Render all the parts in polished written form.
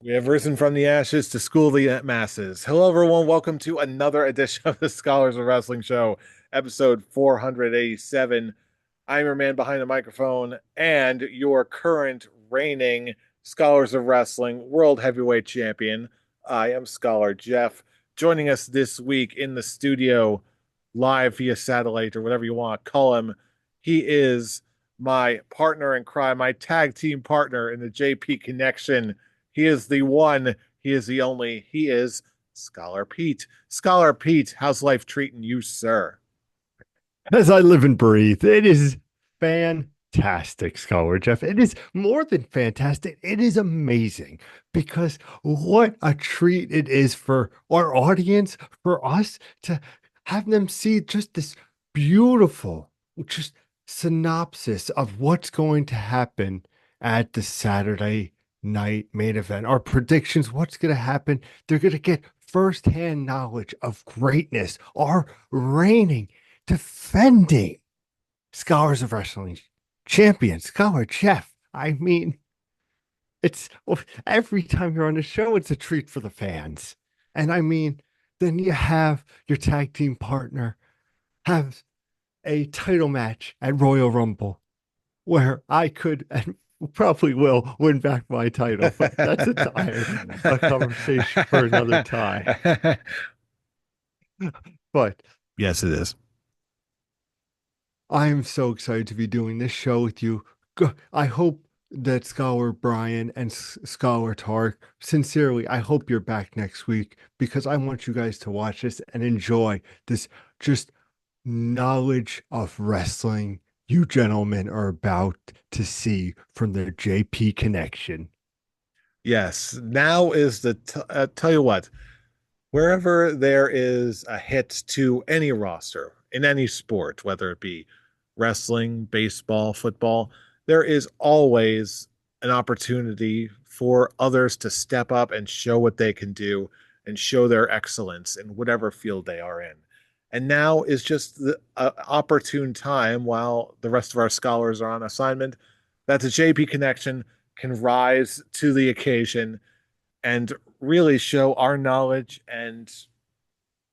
We have risen from the ashes to school the masses. Hello, everyone. Welcome to another edition of the Scholars of Wrestling Show, episode 487. I'm your man behind the microphone and your current reigning Scholars of Wrestling World Heavyweight Champion. I am Scholar Jeff. Joining us this week in the studio, live via satellite or whatever you want to call him, he is my partner in crime, my tag team partner in the JP Connection. He is the one, he is the only, he is Scholar Pete. Scholar Pete, how's life treating you, sir? As I live and breathe, it is fantastic, Scholar Jeff. It is more than fantastic. It is amazing because what a treat it is for our audience, for us to have them see just this beautiful, just synopsis of what's going to happen at the Saturday night main event. Our predictions, what's going to happen. They're going to get firsthand knowledge of greatness, our reigning defending Scholars of Wrestling champion, Scholar Jeff. I mean, it's every time you're on the show, it's a treat for the fans. And I mean, then you have your tag team partner have a title match at Royal Rumble where I could and probably will win back my title, but that's a conversation for another time. But Yes, it is. I am so excited to be doing this show with you. I hope that Scholar Brian and Scholar Tark, sincerely, I hope you're back next week because I want you guys to watch this and enjoy this just knowledge of wrestling you gentlemen are about to see from the JP connection. Yes, now is tell you what, wherever there is a hit to any roster in any sport, whether it be wrestling, baseball, football, there is always an opportunity for others to step up and show what they can do and show their excellence in whatever field they are in. And now is just the opportune time while the rest of our scholars are on assignment that the JP Connection can rise to the occasion and really show our knowledge and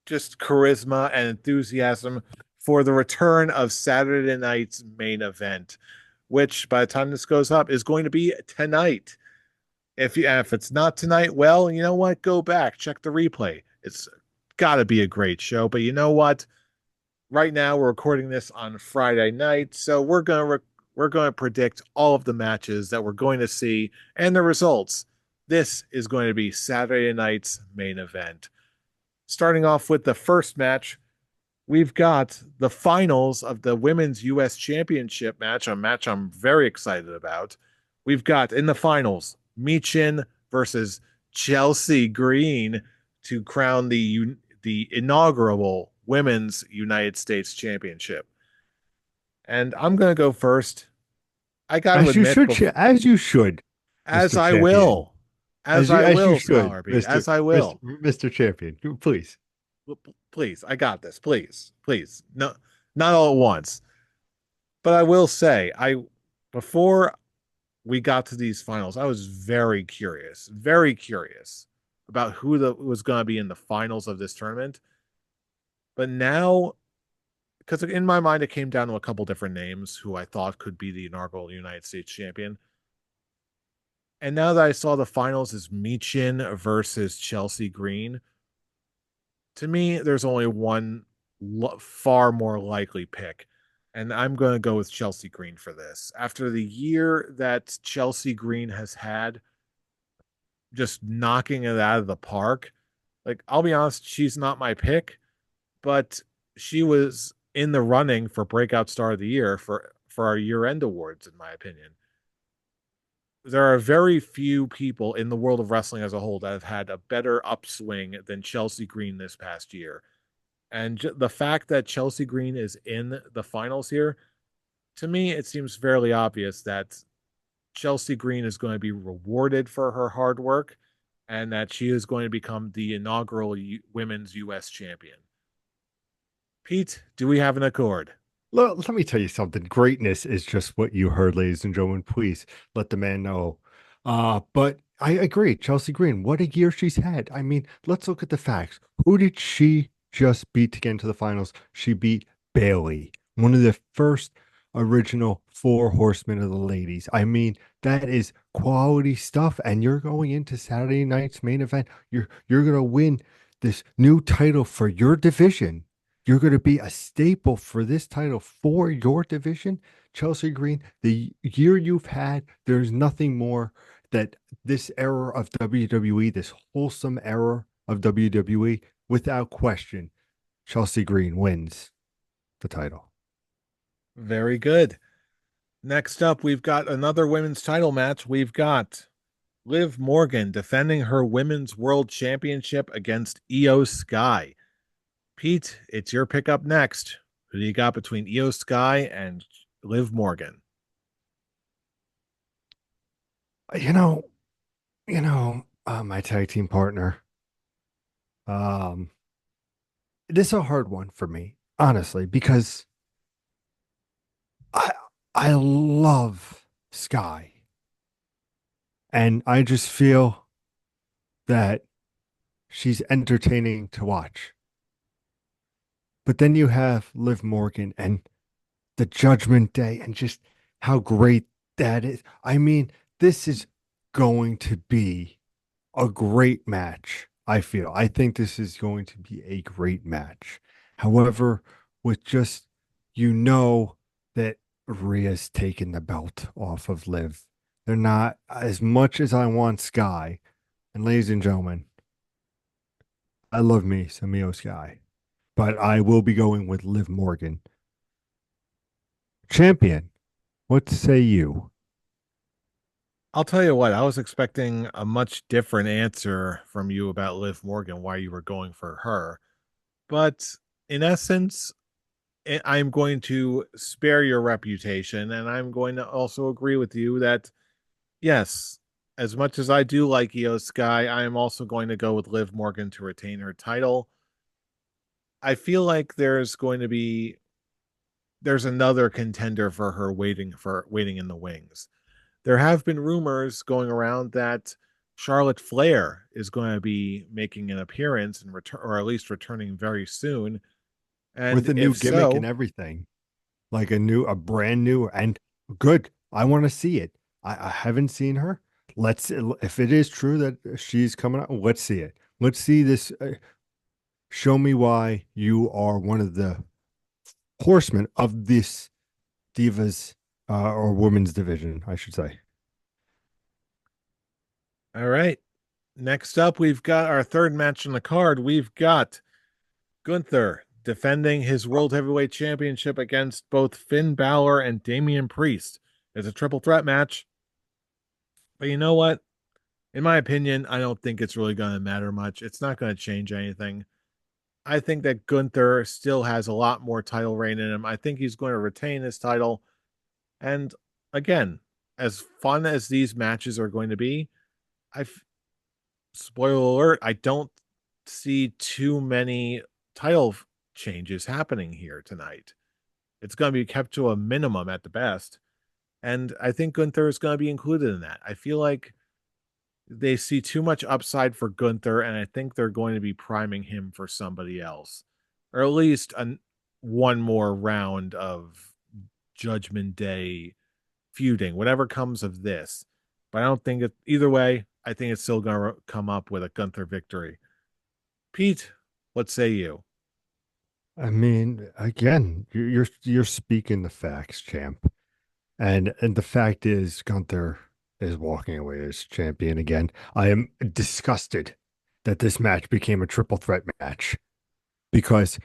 just charisma and enthusiasm for the return of Saturday night's main event, which by the time this goes up is going to be tonight. If it's not tonight, well, you know what? Go back, check the replay. It's got to be a great show. But you know what? Right now we're recording this on Friday night, so we're going to predict all of the matches that we're going to see and the results. This is going to be Saturday night's main event. Starting off with the first match, we've got the finals of the Women's US Championship match, a match I'm very excited about. We've got in the finals Michin versus Chelsea Green to crown the inaugural Women's United States Championship. And I'm going to go first. I got to As you admit, should, as you should, as Mr. I Champion. will, as I As you will, should, Scholar Beat, as I Mr. will. Mr. Champion. Please. Please, I got this. Please, please. No, not all at once. But I will say, I before we got to these finals, I was very curious about was going to be in the finals of this tournament. But now, because in my mind, it came down to a couple different names who I thought could be the inaugural United States champion. And now that I saw the finals is Michin versus Chelsea Green, to me, there's only one far more likely pick, and I'm going to go with Chelsea Green for this. After the year that Chelsea Green has had, just knocking it out of the park, like I'll be honest, she's not my pick, but she was in the running for breakout star of the year for our year end awards, in my opinion. There are very few people in the world of wrestling as a whole that have had a better upswing than Chelsea Green this past year. And the fact that Chelsea Green is in the finals here, to me, it seems fairly obvious that Chelsea Green is going to be rewarded for her hard work and that she is going to become the inaugural women's U.S. champion. Pete, do we have an accord? Let me tell you something. Greatness is just what you heard, ladies and gentlemen. Please let the man know. But I agree. Chelsea Green, what a year she's had. I mean, let's look at the facts. Who did she just beat to get into the finals? She beat Bailey, one of the first original four horsemen of the ladies. I mean, that is quality stuff. And you're going into Saturday night's main event. You're gonna win this new title for your division. You're gonna be a staple for this title for your division. Chelsea Green, the year you've had, there's nothing more that this era of WWE, this wholesome era of WWE, without question, Chelsea Green wins the title. Very good. Next up, we've got another women's title match. We've got Liv Morgan defending her women's world championship against Io Sky. Pete, it's your pick up next. Who do you got between Io Sky and Liv Morgan? You know, my tag team partner. Um, this is a hard one for me, honestly, because I I love Sky, and I just feel that she's entertaining to watch. But then you have Liv Morgan and the Judgment Day and just how great that is. I mean, this is going to be a great match, I feel. I think this is going to be a great match. However, with just, that Rhea's taken the belt off of Liv. They're not as much as I want Sky. And ladies and gentlemen, I love me some Io Sky, but I will be going with Liv Morgan. Champion, what say you? I'll tell you what, I was expecting a much different answer from you about Liv Morgan, why you were going for her. But in essence, I'm going to spare your reputation, and I'm going to also agree with you that, yes, as much as I do like Io Sky, I am also going to go with Liv Morgan to retain her title. I feel like there's another contender for her waiting in the wings. There have been rumors going around that Charlotte Flair is going to be making an appearance and return, or at least returning very soon. With And a new if gimmick and so, everything, like a brand new and good. I want to see it. I haven't seen her. If it is true that she's coming out, let's see it. Let's see this. Show me why you are one of the horsemen of this divas or women's division, I should say. all right. Next up, we've got our third match on the card. We've got Gunther defending his World Heavyweight Championship against both Finn Balor and Damian Priest. It's a triple threat match. But you know what? In my opinion, I don't think it's really going to matter much. It's not going to change anything. I think that Gunther still has a lot more title reign in him. I think he's going to retain his title. And again, as fun as these matches are going to be, I spoiler alert, I don't see too many title changes happening here tonight. It's going to be kept to a minimum at the best. And I think Gunther is going to be included in that. I feel like they see too much upside for Gunther, and I think they're going to be priming him for somebody else, or at least one more round of Judgment Day feuding, whatever comes of this. But I don't think it either way. I think it's still going to come up with a Gunther victory. Pete, what say you? I mean, again, you're speaking the facts, champ. And the fact is, Gunther is walking away as champion again. I am disgusted that this match became a triple threat match because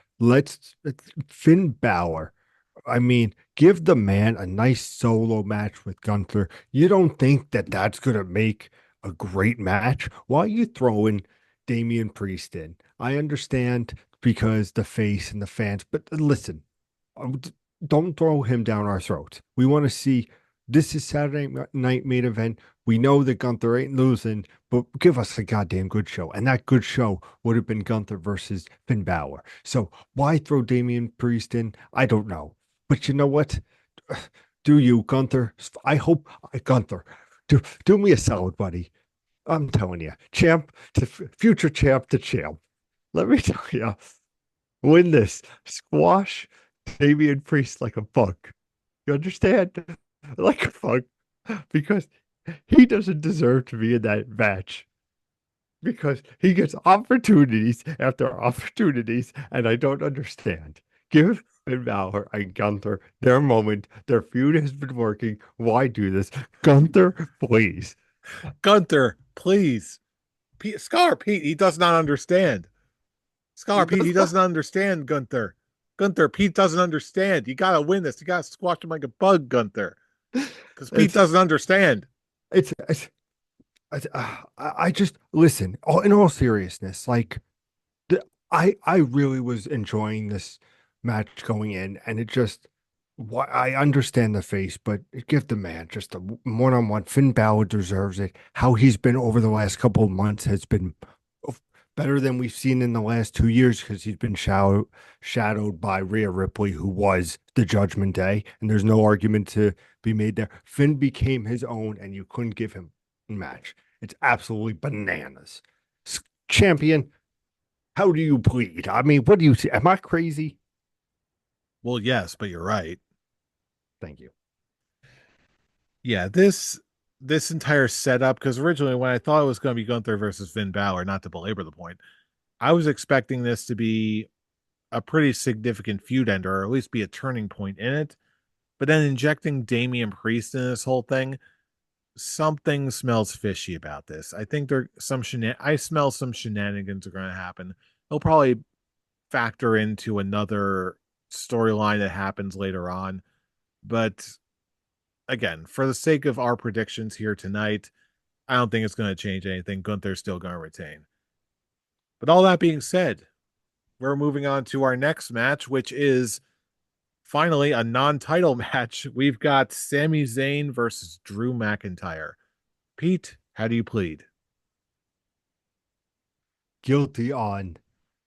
Finn Balor. I mean, give the man a nice solo match with Gunther. You don't think that that's gonna make a great match? Why are you throwing Damian Priest in? I understand because the face and the fans, but listen, don't throw him down our throats. We want to see this is Saturday night main event. We know that Gunther ain't losing, but give us a goddamn good show. And that good show would have been Gunther versus Finn Balor. So why throw Damian Priest in? I don't know. But you know what? Do you, Gunther? I hope Gunther, do me a solid, buddy. I'm telling you, champ to future champ to champ. Let me tell you, win this. Squash Damian Priest like a bug. You understand? Like a bug. Because he doesn't deserve to be in that match. Because he gets opportunities after opportunities, and I don't understand. Give Finn Balor and Gunther their moment. Their feud has been working. Why do this? Gunther, please. Gunther, please. Scholar Pete, he does not understand. He Scholar Pete, he does not. doesn't understand Gunther. Gunther, Pete doesn't understand. You gotta win this. You gotta squash him like a bug, Gunther. Because Pete It's doesn't understand. it's I just listen. In all seriousness, like I really was enjoying this match going in, and it just why I understand the face, but give the man just a one-on-one. Finn Balor deserves it. How he's been over the last couple of months has been better than we've seen in the last 2 years because he's been shadowed by Rhea Ripley, who was the Judgment Day, and there's no argument to be made there. Finn became his own, and you couldn't give him a match. It's absolutely bananas. Champion, how do you plead? I mean, what do you see? Am I crazy? Well, yes, but you're right. Thank you. Yeah, this entire setup, because originally when I thought it was going to be Gunther versus Finn Balor, not to belabor the point, I was expecting this to be a pretty significant feud ender, or at least be a turning point in it. But then injecting Damian Priest in this whole thing, something smells fishy about this. I think there some I smell some shenanigans are going to happen. They'll probably factor into another storyline that happens later on. But again, for the sake of our predictions here tonight, I don't think it's going to change anything. Gunther's still going to retain. But all that being said, we're moving on to our next match, which is finally a non-title match. We've got Sami Zayn versus Drew McIntyre. Pete, how do you plead? Guilty on.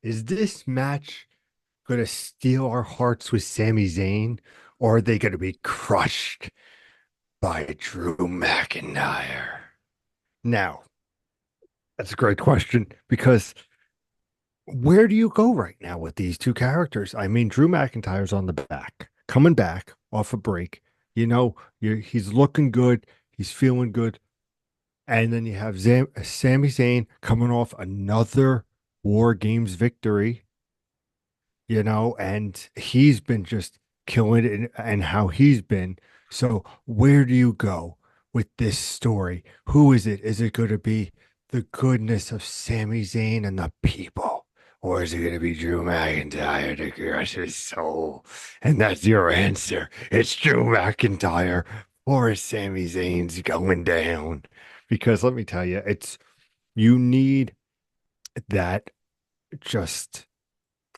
Is this match going to steal our hearts with Sami Zayn, or are they going to be crushed by Drew McIntyre? Now, that's a great question because where do you go right now with these two characters? I mean, Drew McIntyre's on the back, coming back off a break. He's looking good. He's feeling good. And then you have Sami Zayn coming off another War Games victory, and he's been just killing it and how he's been. So where do you go with this story? Who is it? Is it going to be the goodness of Sami Zayn and the people? Or is it going to be Drew McIntyre to crush his soul? And that's your answer. It's Drew McIntyre or Sami Zayn's going down. Because let me tell you, you need that just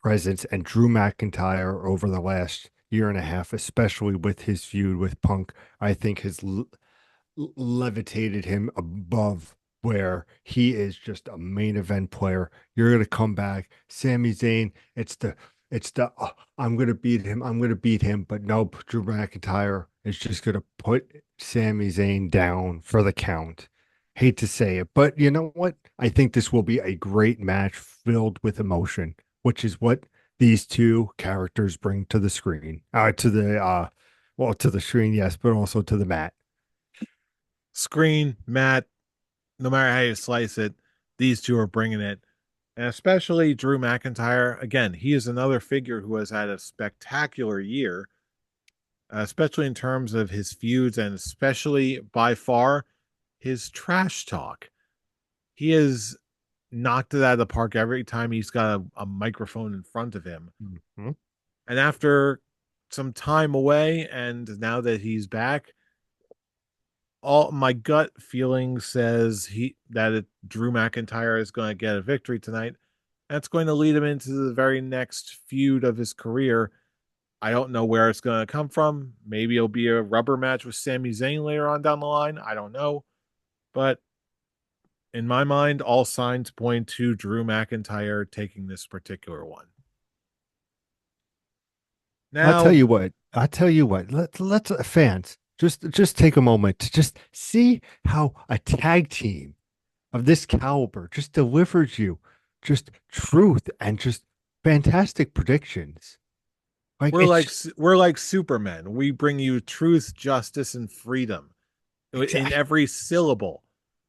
presence, and Drew McIntyre over the last year and a half, especially with his feud with Punk, I think has levitated him above where he is just a main event player. You're gonna come back, Sami Zayn. I'm gonna beat him. I'm gonna beat him. But nope, Drew McIntyre is just gonna put Sami Zayn down for the count. Hate to say it, but you know what? I think this will be a great match filled with emotion, which is what these two characters bring to the screen. To the screen, yes, but also to the mat. Screen, Matt, no matter how you slice it, these two are bringing it. And especially Drew McIntyre. Again, he is another figure who has had a spectacular year, especially in terms of his feuds and especially by far his trash talk. He has knocked it out of the park every time he's got a microphone in front of him. Mhm. And after some time away, and now that he's back, all my gut feeling says Drew McIntyre is going to get a victory tonight. That's going to lead him into the very next feud of his career. I don't know where it's going to come from. Maybe it'll be a rubber match with Sami Zayn later on down the line. I don't know. But in my mind, all signs point to Drew McIntyre taking this particular one. I'll tell Now, you what. I'll tell you what. Let's fans just take a moment to just see how a tag team of this caliber just delivers you just truth and just fantastic predictions. Like it's We're like Supermen. We bring you truth, justice, and freedom in exact. every syllable.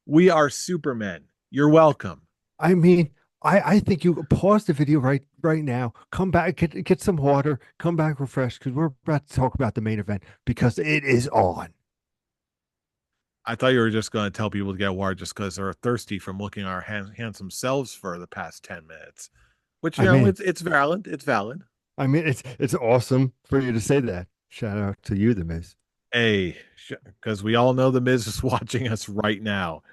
We are Supermen. You're welcome. I mean, I think you pause the video right now, come back, get some water, come back refreshed because we're about to talk about the main event because it is on. I thought you were just going to tell people to get water just because they're thirsty from looking at our handsome selves for the past 10 minutes, which, I mean, it's valid. It's valid. it's awesome for you to say that. Shout out to you, the Miz. Hey, because we all know the Miz is watching us right now.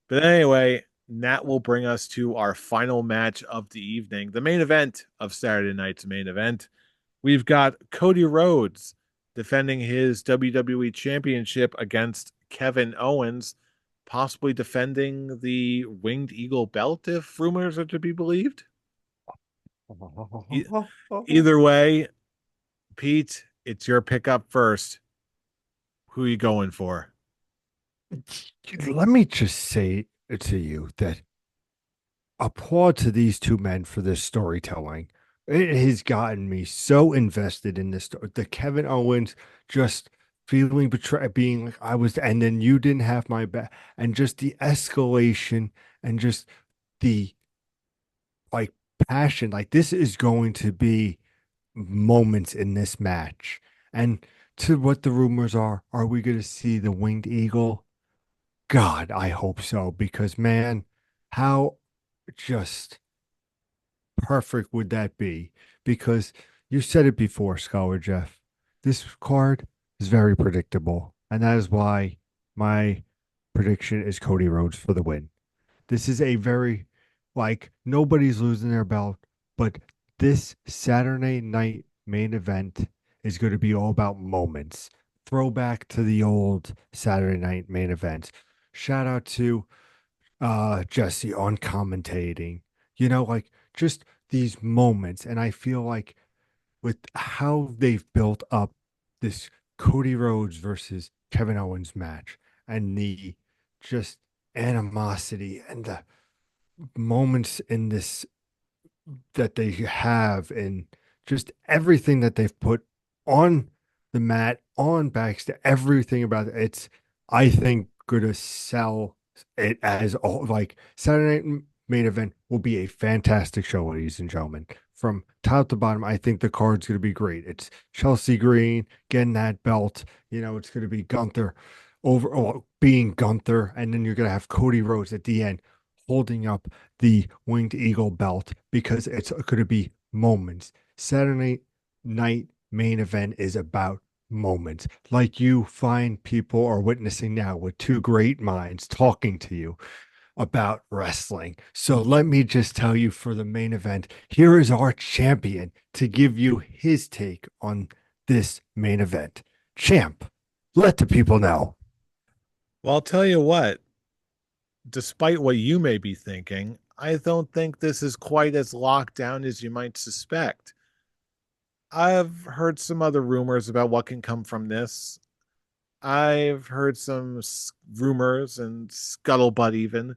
But anyway, that will bring us to our final match of the evening, the main event of Saturday night's main event. We've got Cody Rhodes defending his WWE Championship against Kevin Owens, possibly defending the Winged Eagle belt if rumors are to be believed. E- Either way, Pete, it's your pick up first. Who are you going for? Let me just say to you that applaud to these two men for this storytelling. It has gotten me so invested in this. The Kevin Owens just feeling betrayed, being like I was, and then you didn't have my back, and just the escalation and just the like passion. Like this is going to be moments in this match. And to what the rumors are we going to see the Winged Eagle? God, I hope so, because man, how just perfect would that be? Because you said it before, Scholar Jeff. This card is very predictable, and that is why my prediction is Cody Rhodes for the win. This is a very like nobody's losing their belt, but this Saturday night main event is going to be all about moments. Throwback to the old Saturday night main events. Shout out to Jesse on commentating. Like just these moments. And I feel like with how they've built up this Cody Rhodes versus Kevin Owens match and the just animosity and the moments in this that they have and just everything that they've put on the mat, on backstage, everything about it. It's, I think, gonna sell it as all like Saturday Night Main Event will be a fantastic show, ladies and gentlemen. From top to bottom, I think the card's gonna be great. It's Chelsea Green getting that belt. It's gonna be Gunther being Gunther, and then you're gonna have Cody Rhodes at the end holding up the Winged Eagle belt because it's going to be moments. Saturday night main event is about moments. Like you find people are witnessing now with two great minds talking to you about wrestling. So let me just tell you for the main event, here is our champion to give you his take on this main event. Champ, let the people know. Well, I'll tell you what, despite what you may be thinking, I don't think this is quite as locked down as you might suspect. I've heard some other rumors about what can come from this. I've heard some rumors and scuttlebutt even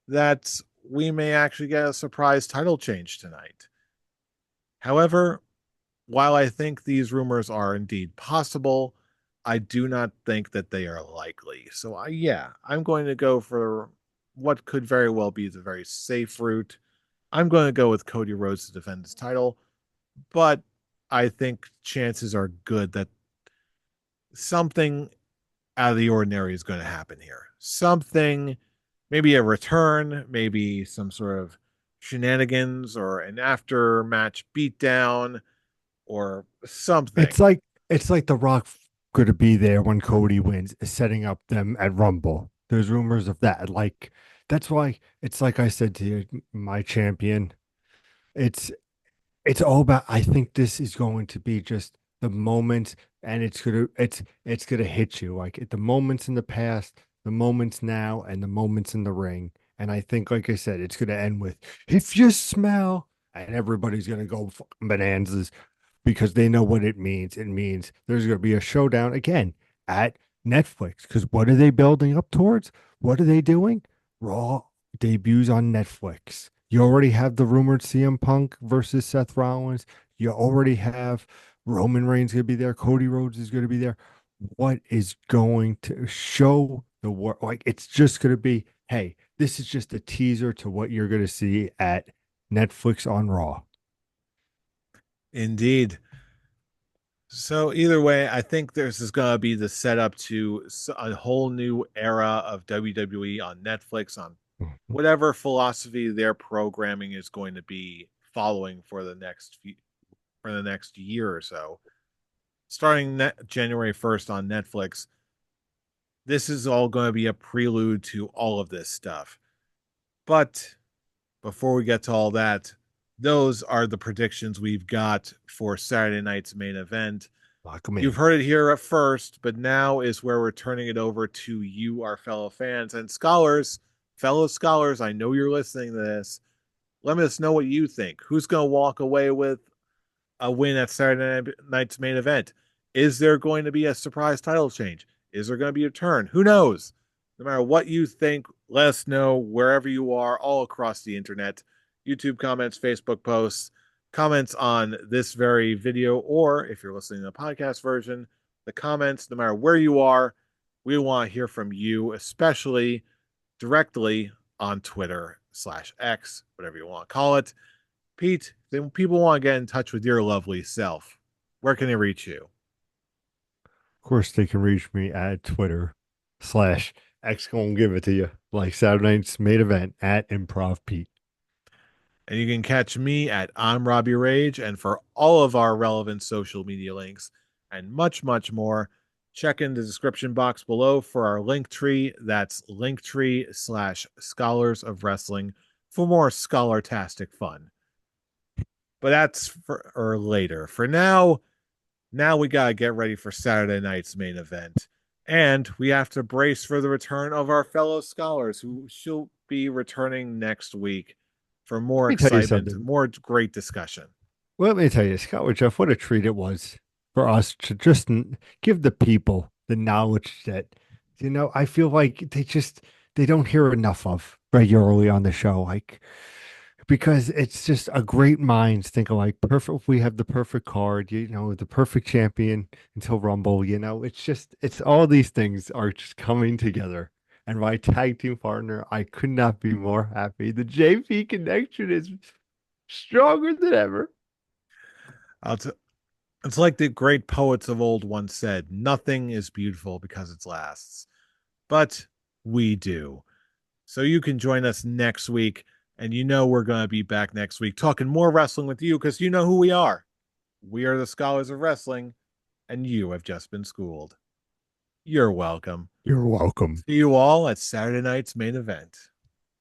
that we may actually get a surprise title change tonight. However, while I think these rumors are indeed possible, I do not think that they are likely. So, yeah, I'm going to go for what could very well be the very safe route. I'm going to go with Cody Rhodes to defend his title, but I think chances are good that something out of the ordinary is going to happen here. Something, maybe a return, maybe some sort of shenanigans or an after match beatdown or something. It's like The Rock going to be there when Cody wins, setting up them at Rumble. There's rumors of that. Like that's why it's like I said to you, my champion. It's it's all about. I think this is going to be just the moments, and it's gonna hit you like at the moments in the past, the moments now, and the moments in the ring. And I think, like I said, it's gonna end with if you smell, and everybody's gonna go fucking bonanzas because they know what it means. It means there's going to be a showdown again at Netflix. Because what are they building up towards? What are they doing? Raw debuts on Netflix. You already have the rumored CM Punk versus Seth Rollins. You already have Roman Reigns going to be there. Cody Rhodes is going to be there. What is going to show the world? Like, it's just going to be, hey, this is just a teaser to what you're going to see at Netflix on Raw. Indeed. So either way, I think this is going to be the setup to a whole new era of WWE on Netflix, on whatever philosophy their programming is going to be following for the next year or so. Starting January 1st on Netflix, this is all going to be a prelude to all of this stuff. But before we get to all that, those are the predictions we've got for Saturday night's main event. Lock 'em You've in. heard it here at first, but now is where we're turning it over to you, our fellow fans and scholars. Fellow scholars, I know you're listening to this. Let us know what you think. Who's going to walk away with a win at Saturday night's main event? Is there going to be a surprise title change? Is there going to be a turn? Who knows? No matter what you think, let us know wherever you are, all across the internet. YouTube comments, Facebook posts, comments on this very video, or if you're listening to the podcast version, the comments, no matter where you are, we want to hear from you, especially directly on Twitter/X, whatever you want to call it. Pete, then people want to get in touch with your lovely self. Where can they reach you? Of course, they can reach me at Twitter/X gonna give it to you. Like Saturday night's main event at Improv Pete. And you can catch me at I'm Robbie Rage. And for all of our relevant social media links and much, much more, check in the description box below for our link tree. That's linktree/scholars of wrestling for more scholar-tastic fun. But that's for or later. For now we gotta get ready for Saturday night's main event. And we have to brace for the return of our fellow scholars who shall be returning next week for more Let me tell you excitement, something. more great discussion. Well, let me tell you, Scott with Jeff, what a treat it was for us to just give the people the knowledge that, I feel like they don't hear enough of regularly on the show. Like, because it's just a great minds think alike. Perfect. We have the perfect card, the perfect champion until Rumble. It's all these things are just coming together. And my tag team partner, I could not be more happy. The JP connection is stronger than ever. It's like the great poets of old once said, nothing is beautiful because it lasts. But we do. So you can join us next week. And we're going to be back next week talking more wrestling with you because you know who we are. We are the scholars of wrestling, and you have just been schooled. You're welcome. You're welcome. See you all at Saturday night's main event.